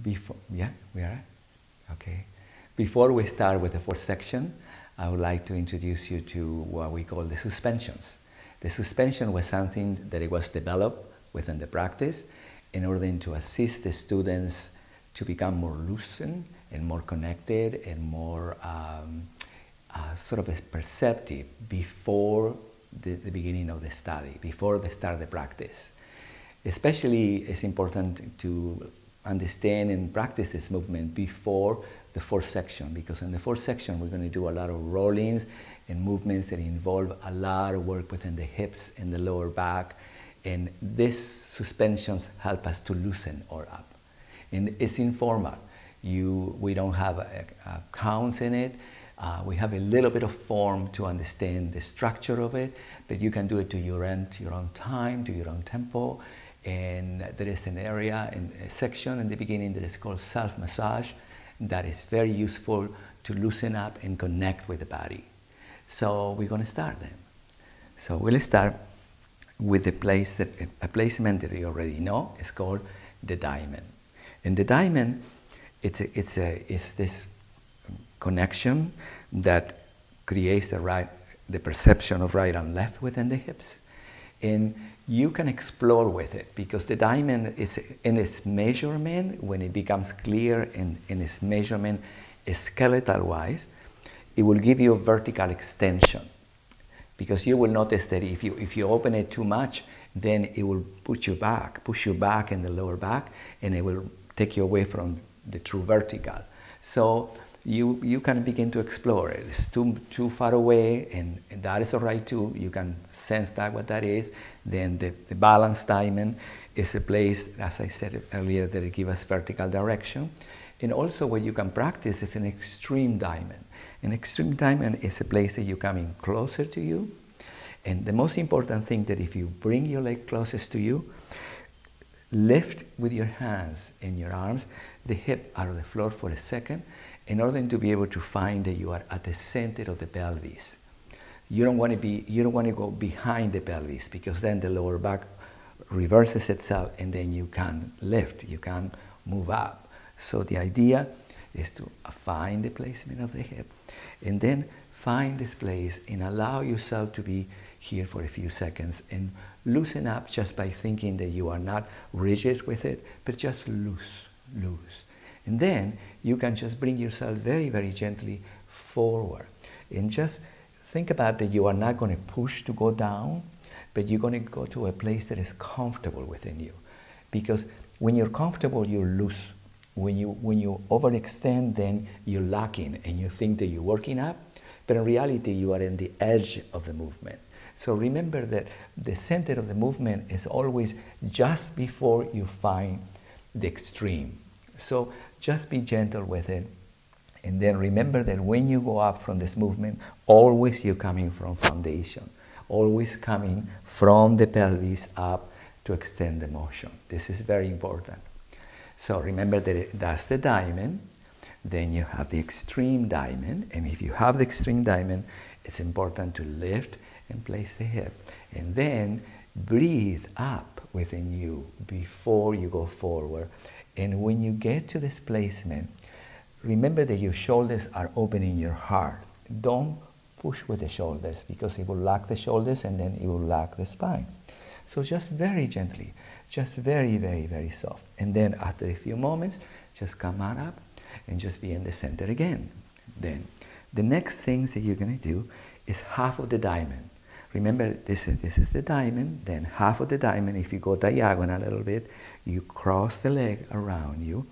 Before, yeah, we are? Okay. Before we start with the fourth section, I would like to introduce you to what we call the suspensions. The suspension was something that it was developed within the practice in order to assist the students to become more lucid and more connected and more sort of perceptive before the beginning of the study, before they start the practice. Especially, it's important to understand and practice this movement before the fourth section, because in the fourth section we're going to do a lot of rollings and movements that involve a lot of work within the hips and the lower back, and these suspensions help us to loosen or up. And it's informal. We don't have counts in it. We have a little bit of form to understand the structure of it, but you can do it to your own time, to your own tempo. And there is an area and a section in the beginning that is called self-massage that is very useful to loosen up and connect with the body. So we're going to start then. So we'll start with a placement that you already know. It's called the diamond. And the diamond, it's this connection that creates the perception of right and left within the hips. And you can explore with it, because the diamond is in its measurement, when it becomes clear in its measurement skeletal wise, it will give you a vertical extension. Because you will notice that if you open it too much, then it will push you back in the lower back, and it will take you away from the true vertical. So you can begin to explore it. It's too far away, and that is all right too. You can sense what that is. Then the balanced diamond is a place, as I said earlier, that it gives us vertical direction. And also what you can practice is an extreme diamond. An extreme diamond is a place that you come in closer to you. And the most important thing, that if you bring your leg closest to you, lift with your hands and your arms the hip out of the floor for a second, in order to be able to find that you are at the center of the pelvis. You don't want to go behind the pelvis, because then the lower back reverses itself, and then you can't lift, you can't move up. So the idea is to find the placement of the hip, and then find this place and allow yourself to be here for a few seconds and loosen up, just by thinking that you are not rigid with it, but just loose. And then you can just bring yourself very, very gently forward. And just think about that you are not going to push to go down, but you're going to go to a place that is comfortable within you. Because when you're comfortable, you're loose. When you overextend, then you're locking and you think that you're working up, but in reality you are in the edge of the movement. So remember that the center of the movement is always just before you find the extreme. So just be gentle with it. And then remember that when you go up from this movement, always you're coming from foundation. Always coming from the pelvis up to extend the motion. This is very important. So remember that that's the diamond. Then you have the extreme diamond. And if you have the extreme diamond, it's important to lift and place the hip. And then breathe up within you before you go forward. And when you get to this placement, remember that your shoulders are opening your heart. Don't push with the shoulders, because it will lock the shoulders and then it will lock the spine. So just very gently, just very, very, very soft. And then after a few moments, just come on up and just be in the center again. Then the next things that you're going to do is half of the diamond. Remember, this is the diamond, then half of the diamond. If you go diagonal a little bit, you cross the leg around you,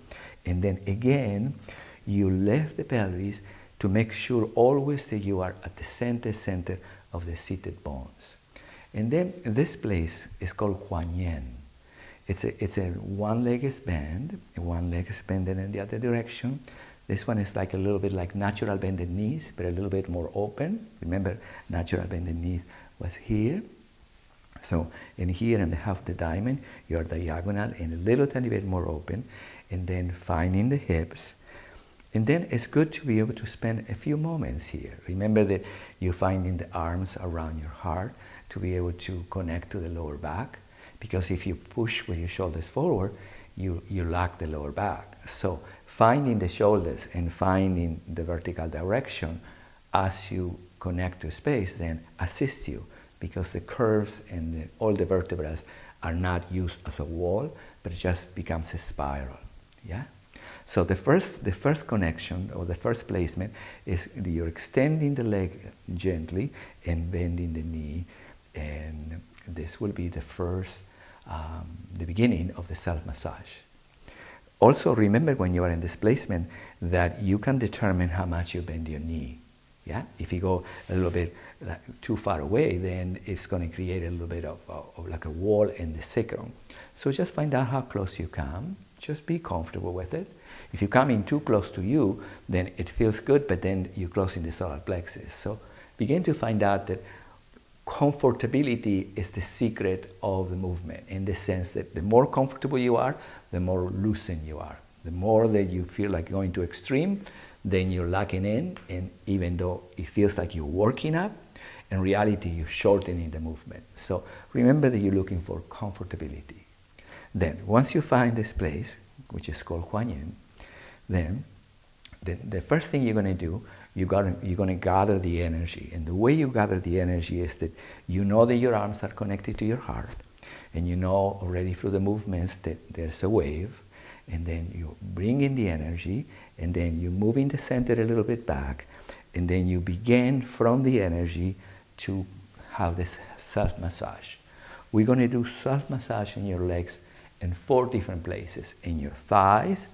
and then again, you lift the pelvis to make sure always that you are at the center of the seated bones. And then this place is called Kuan Yin. It's a one-legged bend, one leg is bending in the other direction. This one is like a little bit like natural bended knees, but a little bit more open. Remember, natural bended knees was here. So in here, in the half of the diamond, you're diagonal and a little tiny bit more open, and then finding the hips. And then it's good to be able to spend a few moments here. Remember that you're finding the arms around your heart to be able to connect to the lower back, because if you push with your shoulders forward, you lock the lower back. So finding the shoulders and finding the vertical direction as you connect to space then assists you, because the curves and all the vertebrae are not used as a wall, but it just becomes a spiral. Yeah? So the first connection or the first placement is you're extending the leg gently and bending the knee, and this will be the first, the beginning of the self-massage. Also remember when you are in this placement that you can determine how much you bend your knee. Yeah? If you go a little bit too far away, then it's going to create a little bit of like a wall in the sacrum. So just find out how close you come. Just be comfortable with it. If you come in too close to you, then it feels good, but then you're closing the solar plexus. So begin to find out that comfortability is the secret of the movement, in the sense that the more comfortable you are, the more loosened you are. The more that you feel like going to extreme, then you're locking in, and even though it feels like you're working up, in reality you're shortening the movement. So remember that you're looking for comfortability. Then once you find this place, which is called Huan Yin, then the first thing you're going to do, you're going to gather the energy. And the way you gather the energy is that you know that your arms are connected to your heart, and you know already through the movements that there's a wave, and then you bring in the energy, and then you move in the center a little bit back, and then you begin from the energy to have this self-massage. We're going to do self-massage in your legs in 4 different places: in your thighs,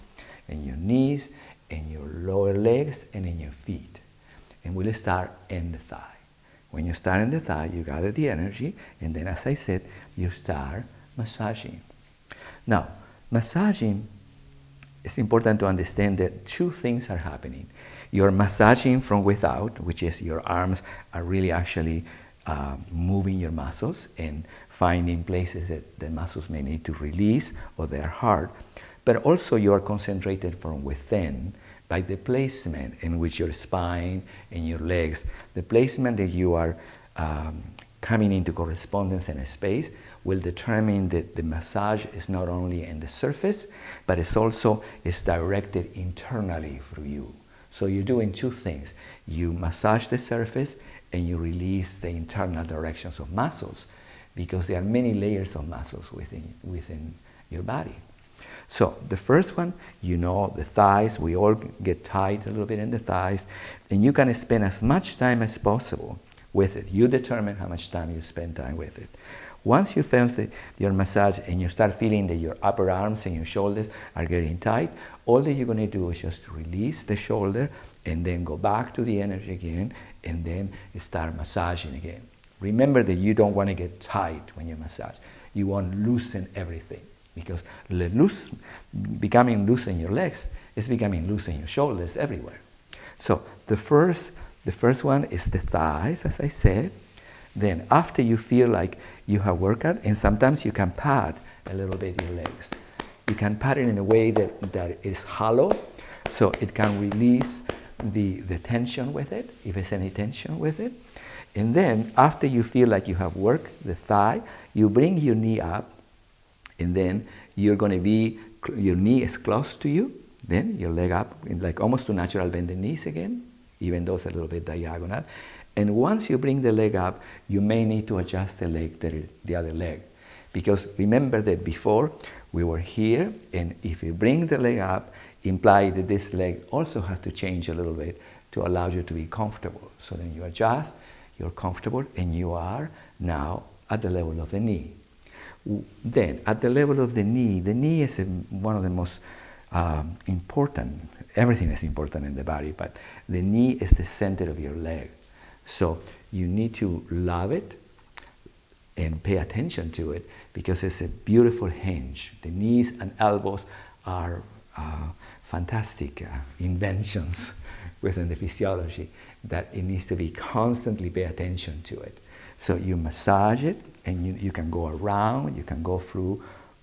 in your knees, in your lower legs, and in your feet. And we'll start in the thigh. When you start in the thigh, you gather the energy, and then, as I said, you start massaging. Now, massaging, it's important to understand that 2 things are happening. You're massaging from without, which is your arms are really actually moving your muscles and finding places that the muscles may need to release or they're hard. But also you are concentrated from within by the placement in which your spine and your legs, the placement that you are coming into correspondence in a space will determine that the massage is not only in the surface, but it's also directed internally through you. So you're doing 2 things. You massage the surface and you release the internal directions of muscles, because there are many layers of muscles within your body. So the first one, you know, the thighs, we all get tight a little bit in the thighs, and you can spend as much time as possible with it. You determine how much time you spend time with it. Once you finish your massage and you start feeling that your upper arms and your shoulders are getting tight, all that you're going to do is just release the shoulder and then go back to the energy again, and then start massaging again. Remember that you don't want to get tight when you massage. You want to loosen everything, because becoming loose in your legs is becoming loose in your shoulders everywhere. So the first one is the thighs, as I said. Then after you feel like you have worked out, and sometimes you can pad a little bit your legs. You can pad it in a way that is hollow, so it can release the tension with it, if there's any tension with it. And then after you feel like you have worked the thigh, you bring your knee up, and then you're going to be, your knee is close to you, then your leg up, like almost to natural bend the knees again, even though it's a little bit diagonal. And once you bring the leg up, you may need to adjust the other leg. Because remember that before we were here, and if you bring the leg up, imply that this leg also has to change a little bit to allow you to be comfortable. So then you adjust, you're comfortable, and you are now at the level of the knee. Then, at the level of the knee is one of the most important, everything is important in the body, but the knee is the center of your leg. So you need to love it and pay attention to it, because it's a beautiful hinge. The knees and elbows are fantastic inventions within the physiology that it needs to be constantly pay attention to it. So you massage it, and you can go around, you can go through,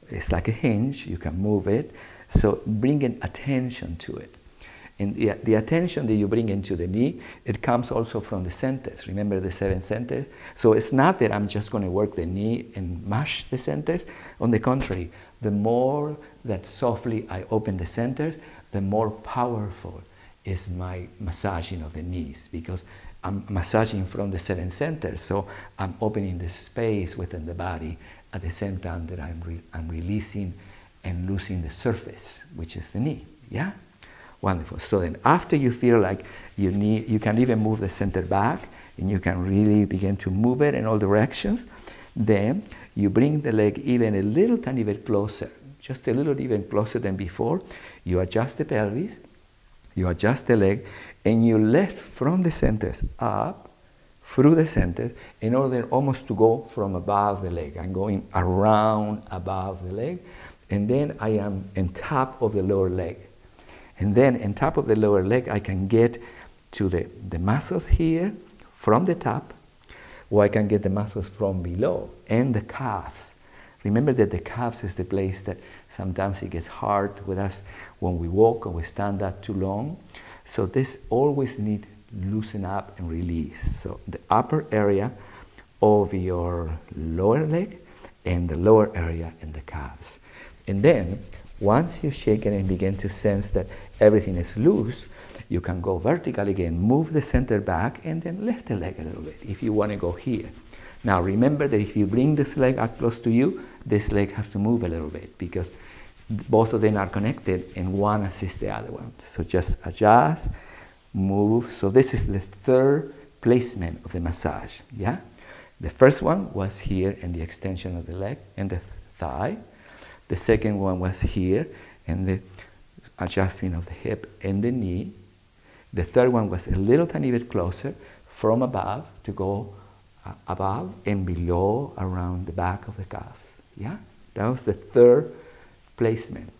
it's like a hinge, you can move it. So bringing attention to it. And the attention that you bring into the knee, it comes also from the centers. Remember the 7 centers? So it's not that I'm just going to work the knee and mash the centers. On the contrary, the more that softly I open the centers, the more powerful is my massaging of the knees, because I'm massaging from the 7 centers, so I'm opening the space within the body at the same time that I'm releasing and loosening the surface, which is the knee. Yeah? Wonderful. So then after you feel like you can even move the center back, and you can really begin to move it in all directions, then you bring the leg even a little tiny bit closer, just a little even closer than before. You adjust the pelvis, you adjust the leg, and you lift from the centers up through the centers in order almost to go from above the leg. I'm going around above the leg, and then I am on top of the lower leg. And then on top of the lower leg, I can get to the muscles here from the top, or I can get the muscles from below, and the calves. Remember that the calves is the place that sometimes it gets hard with us when we walk or we stand up too long. So this always need loosen up and release. So the upper area of your lower leg and the lower area in the calves. And then once you shake it and begin to sense that everything is loose, you can go vertical again, move the center back, and then lift the leg a little bit if you want to go here. Now remember that if you bring this leg up close to you, this leg has to move a little bit, because both of them are connected and one assists the other one. So just adjust, move. So this is the third placement of the massage. Yeah? The first one was here in the extension of the leg and the thigh. The second one was here in the adjustment of the hip and the knee. The third one was a little tiny bit closer from above to go above and below around the back of the calves. Yeah? That was the third placement.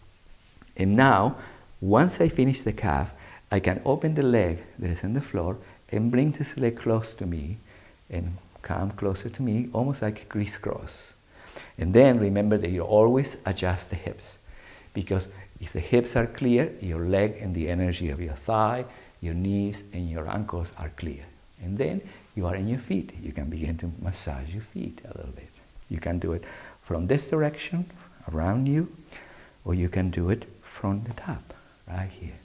And now, once I finish the calf, I can open the leg that is on the floor and bring this leg close to me and come closer to me, almost like a crisscross. And then remember that you always adjust the hips, because if the hips are clear, your leg and the energy of your thigh, your knees and your ankles are clear. And then you are in your feet. You can begin to massage your feet a little bit. You can do it from this direction, around you, or you can do it from the top, right here.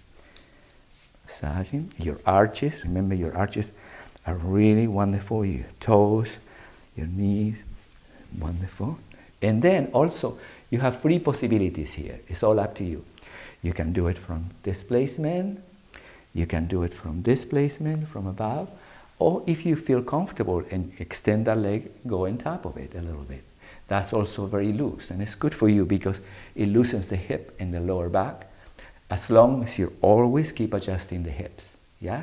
Massaging your arches. Remember, your arches are really wonderful. Your toes, your knees, wonderful. And then also, you have 3 possibilities here. It's all up to you. You can do it from this placement, you can do it from this placement, from above, or if you feel comfortable and extend that leg, go on top of it a little bit. That's also very loose, and it's good for you because it loosens the hip and the lower back, as long as you always keep adjusting the hips, yeah?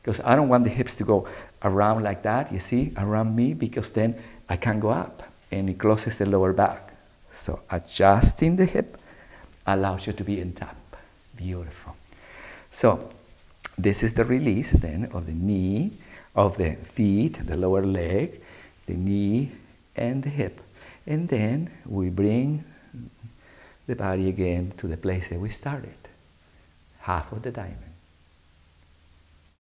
Because I don't want the hips to go around like that, you see, around me, because then I can't go up, and it closes the lower back. So adjusting the hip allows you to be in top. Beautiful. So this is the release then of the knee, of the feet, the lower leg, the knee, and the hip. And then we bring the body again to the place that we started, half of the diamond.